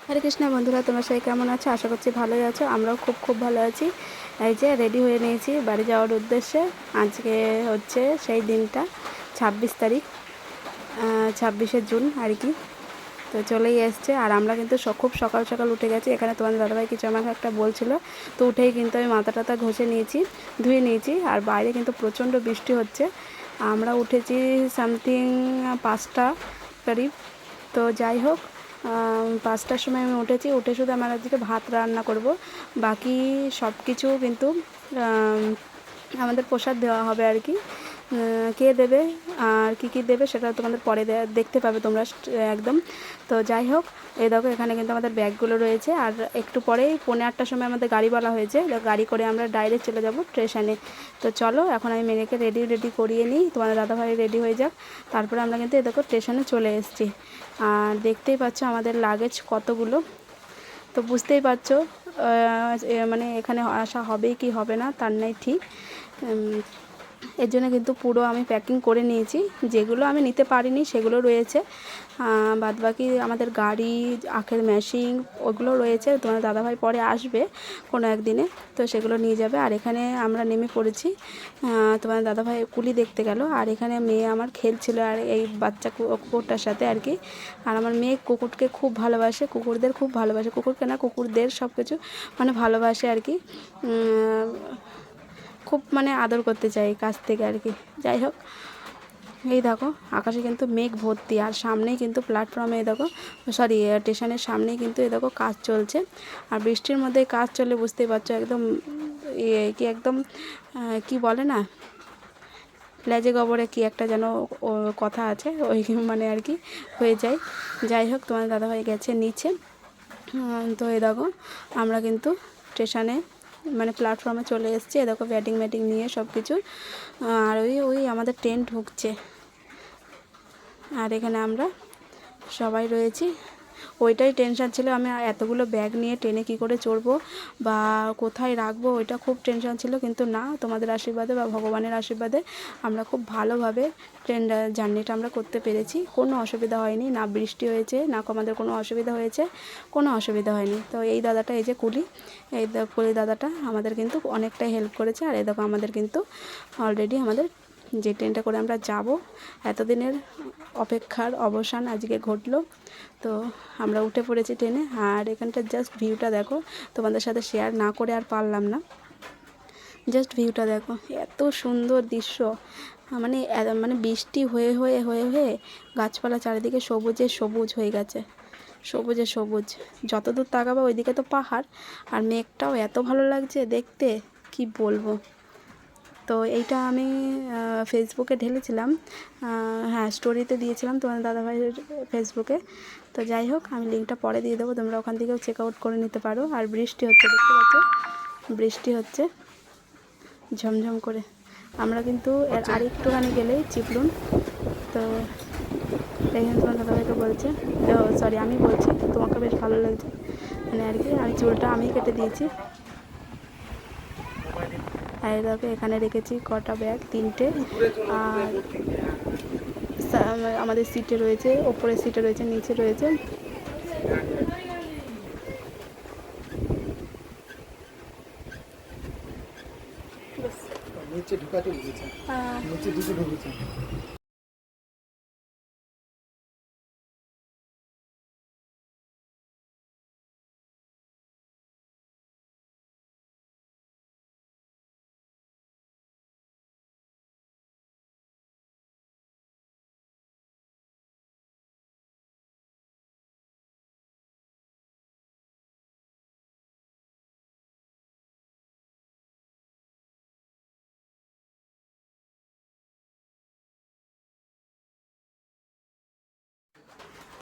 হরে কৃষ্ণ বন্ধুরা, তোমরা সবাই কেমন আছো? আশা করছি ভালোই আছো। আমরাও খুব ভালো আছি। এই যে রেডি হয়ে নিয়েছি বাড়ি যাওয়ার উদ্দেশ্যে। আজকে হচ্ছে সেই দিনটা, 26 তারিখ, 26শে জুন আর কি। তো চলেই এসছে। আর আমরা কিন্তু খুব সকাল সকাল উঠে গেছি। এখানে তোমাদের দাদাভাই কিছু আমাকে একটা বলছিল, তো উঠেই কিন্তু আমি মাথা টাথা ঘষে নিয়েছি, ধুয়ে নিয়েছি। আর বাইরে কিন্তু প্রচণ্ড বৃষ্টি হচ্ছে। আমরা উঠেছি সামথিং 5টা করিব। তো যাই হোক, 5টার সময় আমি উঠে শুধু আমার আজকে ভাত রান্না করব। বাকি সব কিছু কিন্তু আমাদের প্রসাদ দেওয়া হবে আর কি। কে দেবে আর কি দেবে সেটা তোমাদের পরে দেখতে পাবে তোমরা একদম। তো যাই হোক, এই দেখো এখানে কিন্তু আমাদের ব্যাগগুলো রয়েছে। আর একটু পরেই 8:45টার সময় আমাদের গাড়ি বলা হয়েছে, গাড়ি করে আমরা ডাইরেক্ট চলে যাব স্টেশনে। তো চলো এখন আমি মেয়েকে রেডি করিয়ে নিই, তোমাদের দাদাভাই রেডি হয়ে যাক, তারপরে আমরা কিন্তু এই দেখো স্টেশনে চলে এসেছি। আর দেখতেই পাচ্ছ আমাদের লাগেজ কতগুলো। তো বুঝতেই পারছো মানে এখানে আসা হবেই কি হবে না তার নাই ঠিক। এর জন্য কিন্তু পুরো আমি প্যাকিং করে নিয়েছি। যেগুলো আমি নিতে পারিনি সেগুলো রয়েছে, বাদবাকি আমাদের গাড়ি, আখের মেশিন ওগুলো রয়েছে। তোমার দাদাভাই পরে আসবে কোনো একদিনে, তো সেগুলো নিয়ে যাবে। আর এখানে আমরা নেমে পড়েছি। তোমার দাদাভাই কুলি দেখতে গেল, আর এখানে মেয়ে আমার খেলছিল আর এই বাচ্চা কুকুরটার সাথে আর কি। আর আমার মেয়ে কুকুরকে খুব ভালোবাসে, কুকুরদের খুব ভালোবাসে, কুকুরকে না কুকুরদের সব কিছু মানে ভালোবাসে আর কি। খুব মানে আদর করতে চাই কাছ থেকে আর কি। যাই হোক, এই দেখো আকাশে কিন্তু মেঘ ভর্তি। আর সামনেই কিন্তু প্ল্যাটফর্মে এই দেখো, সরি স্টেশনের সামনেই কিন্তু এই দেখো কাজ চলছে। আর বৃষ্টির মধ্যে কাজ চলে, বুঝতেই পারছো একদম কি একদম কি বলে না, লেজে গোবরে কি একটা যেন কথা আছে, ওই মানে আর কি হয়ে যায়। যাই হোক, তোমার দাদাভাই গেছে নিচে। তো এই দেখো আমরা কিন্তু স্টেশনে মানে প্ল্যাটফর্মে চলে এসেছি। এ দেখো ব্যাটিং নিয়ে সব কিছু। আর ওই আমাদের ট্রেন ঢুকছে। আর এখানে আমরা সবাই রয়েছি। ওইটাই টেনশান ছিল, আমি এতগুলো ব্যাগ নিয়ে ট্রেনে কী করে চড়বো বা কোথায় রাখবো, ওইটা খুব টেনশান ছিল। কিন্তু না, তোমাদের আশীর্বাদে বা ভগবানের আশীর্বাদে আমরা খুব ভালোভাবে ট্রেন জার্নিটা আমরা করতে পেরেছি। কোনো অসুবিধা হয়নি, না বৃষ্টি হয়েছে, না আমাদের কোনো অসুবিধা হয়েছে, কোনো অসুবিধা হয়নি। তো এই দাদাটা, এই যে কুলি, এই কুলি দাদাটা আমাদের কিন্তু অনেকটাই হেল্প করেছে। আর এই দেখো আমাদের কিন্তু অলরেডি আমাদের যে ট্রেনটা করে আমরা যাব, এতদিনের অপেক্ষার অবসান আজকে ঘটলো। তো আমরা উঠে পড়েছি ট্রেনে। আর এখানটার জাস্ট ভিউটা দেখো, তোমাদের সাথে শেয়ার না করে আর পারলাম না। জাস্ট ভিউটা দেখো, এত সুন্দর দৃশ্য। মানে মানে বৃষ্টি হয়ে হয়ে হয়ে হয়ে গাছপালা চারিদিকে সবুজে সবুজ হয়ে গেছে, সবুজে সবুজ। যত দূর তাকাবো ওইদিকে তো পাহাড়। আর মেঘটাও এত ভালো লাগছে দেখতে, কি বলবো। তো এইটা আমি ফেসবুকে ঢেলেছিলাম, হ্যাঁ স্টোরিতে দিয়েছিলাম তোমার দাদাভাইয়ের ফেসবুকে। তো যাই হোক, আমি লিঙ্কটা পরে দিয়ে দেবো, তোমরা ওখান থেকেও চেক আউট করে নিতে পারো। আর বৃষ্টি হচ্ছে, দেখতে পাচ্ছ বৃষ্টি হচ্ছে ঝমঝম করে। আমরা কিন্তু এর আরেকটুখানি গেলেই চিপলুন। তো এখানে তোমার দাদাভাইকে বলছে, সরি আমি বলছি, তোমাকে বেশ ভালো লাগছে মানে আর কি। আমি চুলটা আমি কেটে দিয়েছি। আর দেখো এখানে রেখেছি কটা ব্যাগ, 3টে। আর আমাদের সিটে রয়েছে, ওপরের সিটে রয়েছে, নিচে রয়েছে। নিচে ঢুকাতে বলেছে, নিচে ঢুকে ঢুকেছে।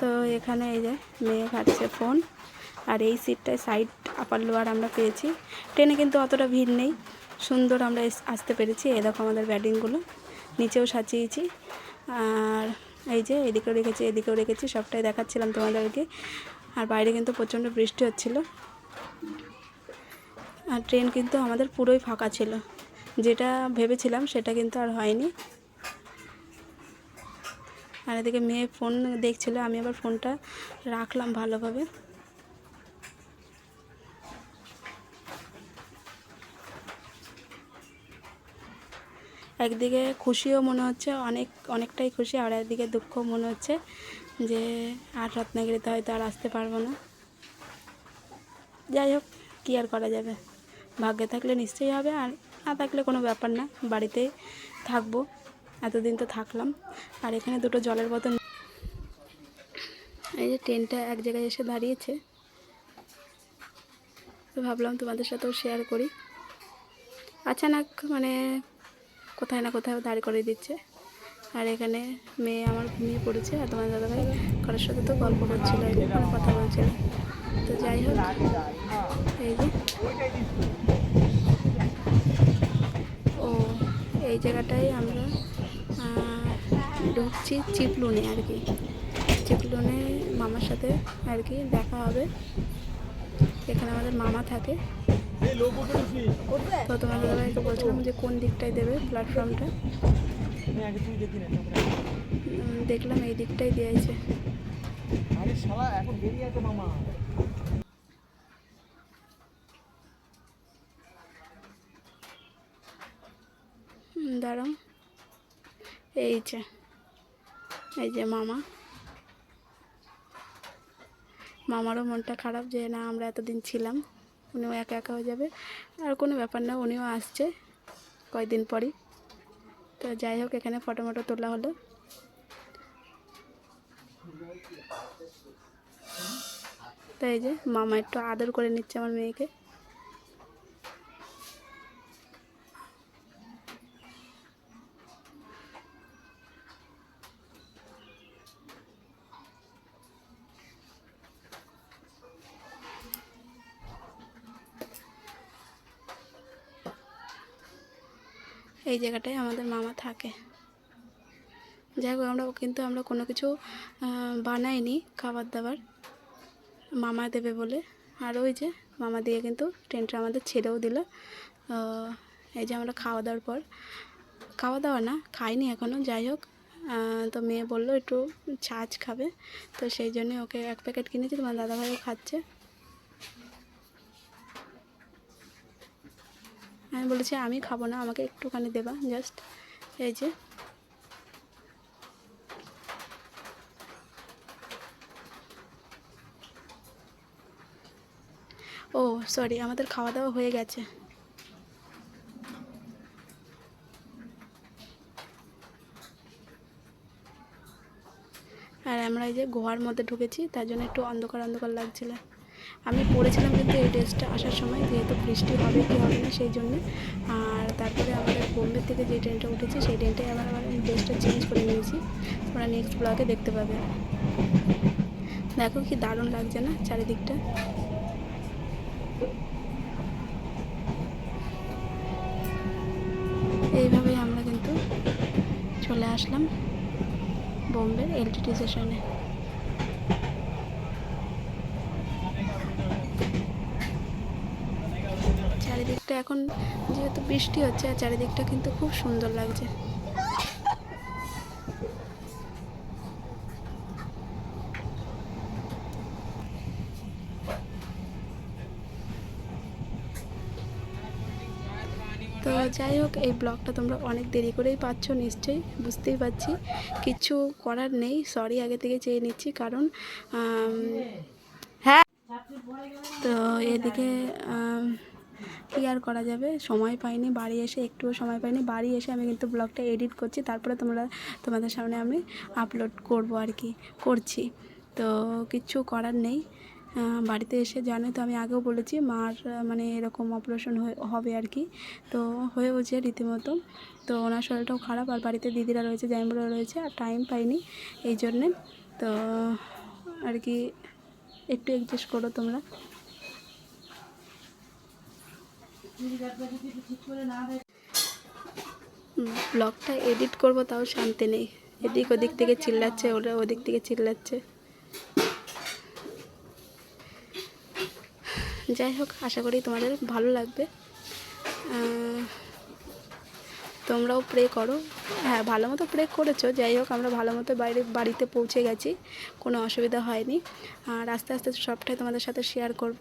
তো এখানে এই যে মেয়ে ঘাটছে ফোন। আর এই সিটটায় সাইড আপার লোয়ার আমরা পেয়েছি। ট্রেনে কিন্তু অতটা ভিড় নেই, সুন্দর আমরা আসতে পেরেছি। এই দেখো আমাদের ব্যাডিংগুলো নিচেও সাজিয়েছি। আর এই যে এদিকেও রেখেছি, এদিকেও রেখেছি, সবটাই দেখাচ্ছিলাম তোমাদেরকে। আর বাইরে কিন্তু প্রচণ্ড বৃষ্টি হচ্ছিলো। আর ট্রেন কিন্তু আমাদের পুরোই ফাঁকা ছিল, যেটা ভেবেছিলাম সেটা কিন্তু আর হয়নি। আর এদিকে মেয়ে ফোন দেখছিল, আমি আবার ফোনটা রাখলাম ভালোভাবে। একদিকে খুশিও মনে হচ্ছে, অনেকটাই খুশি, আর একদিকে দুঃখ মনে হচ্ছে যে আর রত্নাগিরিতে হয়তো আর আসতে পারবো না। যাই হোক, কী আর করা যাবে, ভাগ্যে থাকলে নিশ্চয়ই হবে, আর না থাকলে কোনো ব্যাপার না, বাড়িতেই থাকবো। এতদিন তো থাকলাম। আর এখানে দুটো জলের বোতল, এই যে ট্রেনটা এক জায়গায় এসে দাঁড়িয়েছে, তো ভাবলাম তোমাদের সাথেও শেয়ার করি। আচানক মানে কোথায় না কোথাও দাঁড় করে দিচ্ছে। আর এখানে মেয়ে আমার ঘুমিয়ে পড়েছে, আর তোমার দাদাভাই কারোর সাথে তো গল্প করছিল, কোনো কথা বলছিল। তো যাই হোক, এই যে ও এই জায়গাটায় আমরা ঢুকছি চিপলুনে আর কি। চিপলুনে মামার সাথে আর কি দেখা হবে। এখানে আমাদের মামা থাকে। তো তোমার দাদাভাইকে বলছিলাম যে কোন দিকটায় দেবে প্ল্যাটফর্মটা। দেখলাম এই দিকটাই দিয়েছে। দাঁড়াও, এই যে মামারও মনটা খারাপ যে না আমরা এতদিন ছিলাম, উনিও একা একা হয়ে যাবে। আর কোনো ব্যাপার না, উনিও আসছে কয়েকদিন পরই। তো যাই হোক, এখানে ফটো মটো তোলা হলো। তো এই যে মামা একটু আদর করে নিচ্ছে আমার মেয়েকে। এই জায়গাটায় আমাদের মামা থাকে। যাই হোক, আমরা কোনো কিছু বানাইনি খাবার দাবার, মামা দেবে বলে। আর ওই যে মামা দিয়ে কিন্তু ট্রেনটা আমাদের ছেড়েও দিল। এই যে আমরা খাওয়া দাওয়া না, খাইনি এখনও। যাই হোক, তো মেয়ে বললো একটু ছাঁচ খাবে, তো সেই জন্য ওকে এক প্যাকেট কিনেছি, তোমার দাদাভাইও খাচ্ছে। আমি বলেছি আমি খাবো না, আমাকে একটুখানি দেবা জাস্ট। এই যে ও সরি, আমাদের খাওয়া দাওয়া হয়ে গেছে। আর আমরা এই যে গুহার মধ্যে ঢুকেছি, তার জন্য একটু অন্ধকার অন্ধকার লাগছিল। আমি পড়েছিলাম কিন্তু এই ড্রেসটা আসার সময়, যেহেতু বৃষ্টি হবে কি হবে না সেই জন্যে। আর তারপরে আমাদের বোম্বের থেকে যে ট্রেনটা উঠেছি সেই ট্রেনটাই আবার ড্রেসটা চেঞ্জ করে নিয়েছি। তোমরা নেক্সট ব্লগে দেখতে পাবে। দেখো কি দারুণ লাগছে না চারিদিকটা। এইভাবেই আমরা কিন্তু চলে আসলাম বোম্বের এলটিটি স্টেশনে। চারিদিকটা এখন যেহেতু বৃষ্টি হচ্ছে, আর চারিদিকটা কিন্তু খুব সুন্দর লাগছে। তো যাই হোক, এই ব্লগটা তোমরা অনেক দেরি করেই পাচ্ছ নিশ্চয়ই, বুঝতেই পারছি। কিছু করার নেই, সরি আগে থেকে চেয়ে নিচ্ছি, কারণ হ্যাঁ, তো এদিকে কী আর করা যাবে, সময় পাইনি বাড়ি এসে, একটুও সময় পাইনি। বাড়ি এসে আমি কিন্তু ব্লগটা এডিট করছি, তারপরে তোমাদের সামনে আমি আপলোড করব আর কি, করছি। তো কিচ্ছু করার নেই। বাড়িতে এসে জানোই তো, আমি আগেও বলেছি মার মানে এরকম অপারেশন হবে আর কি। তো হয়েওছে রীতিমতো। তো ওনার শরীরটাও খারাপ, আর বাড়িতে দিদিরা রয়েছে, জামাইবাবুরা রয়েছে, আর টাইম পাইনি এই জন্যে। তো আর কি একটু অ্যাডজাস্ট করো তোমরা। ব্লগটা এডিট করব তাও শান্তি নেই, এদিক ওদিক থেকে চিল্লাচ্ছে, ওরা ওদিক থেকে চিল্লাচ্ছে। যাই হোক, আশা করি তোমাদের ভালো লাগবে। তোমরাও প্রে করো। হ্যাঁ, ভালো মতো প্রে করেছো। যাই হোক, আমরা ভালো মতো বাড়িতে পৌঁছে গেছি, কোনো অসুবিধা হয়নি। আর আস্তে আস্তে সবটাই তোমাদের সাথে শেয়ার করব।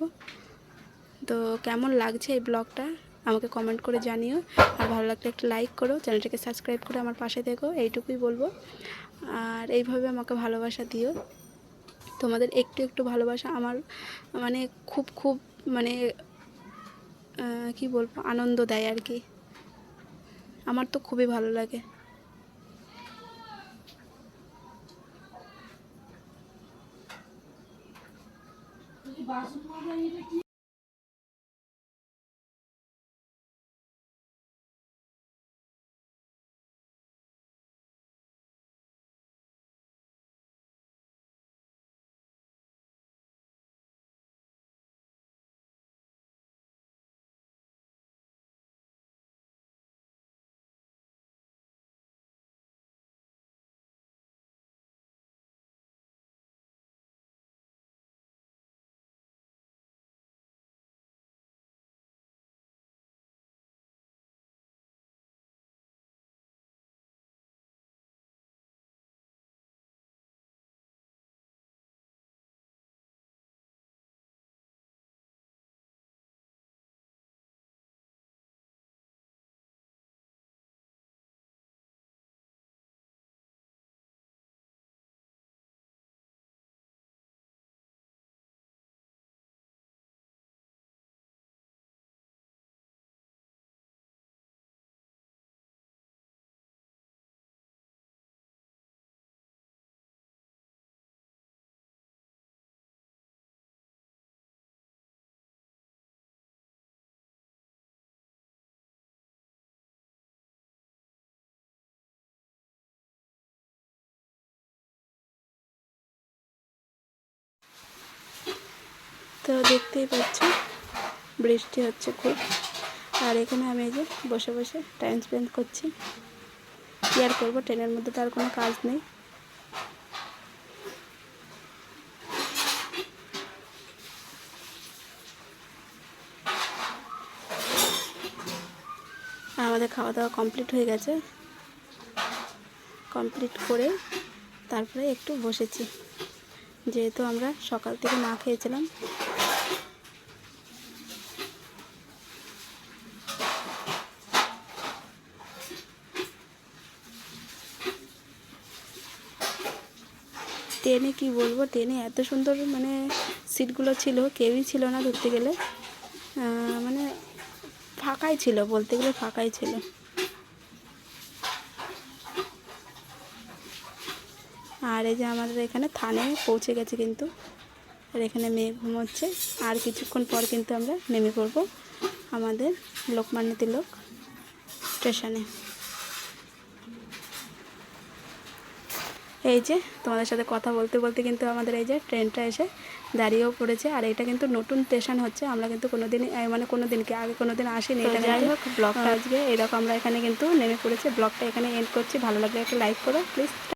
তো কেমন লাগছে এই ব্লগটা আমাকে কমেন্ট করে জানিও। আর ভালো লাগলে একটা লাইক করো, চ্যানেলটাকে সাবস্ক্রাইব করে আমার পাশে থেকো, এইটুকুই বলবো। আর এইভাবে আমাকে ভালোবাসা দিও। তোমাদের একটু একটু ভালোবাসা আমার মানে খুব মানে কি বলবো, আনন্দ দেয় আর কি। আমার তো খুবই ভালো লাগে। তো দেখতেই পাচ্ছ বৃষ্টি হচ্ছে খুব। আর এখানে আমি এই যে বসে বসে টাইম স্পেন্ড করছি। কী আর করবো, ট্রেনের মধ্যে তো আর কোনো কাজ নেই। আমাদের খাওয়া দাওয়া কমপ্লিট হয়ে গেছে। কমপ্লিট করে তারপরে একটু বসেছি, যেহেতু আমরা সকাল থেকে না খেয়েছিলাম। ট্রেনে কি বলবো, ট্রেনে এত সুন্দর মানে সিটগুলো ছিল, কেউই ছিল না ধরতে গেলে। মানে ফাঁকাই ছিল, বলতে গেলে ফাঁকাই ছিল। আর এই যে আমাদের এখানে থানে পৌঁছে গেছে কিন্তু। আর এখানে মেয়ে ঘুমোচ্ছে। আর কিছুক্ষণ পর কিন্তু আমরা নেমে পড়বো আমাদের লোকমান্য তিলক স্টেশনে। এই যে তোমাদের সাথে কথা বলতে বলতে কিন্তু আমাদের এই যে ট্রেনটা এসে দাঁড়িয়েও পড়েছে। আর এটা কিন্তু নতুন স্টেশন হচ্ছে, আমরা কিন্তু কোনোদিন মানে কোনোদিনকে আগে কোনোদিন আসিনি। এটা যাই হোক, ব্লগটা আজকে এরকম আমরা এখানে কিন্তু নেমে পড়েছে। ব্লগটা এখানে এন্ড করছি। ভালো লাগলে একটা লাইক করো প্লিজ।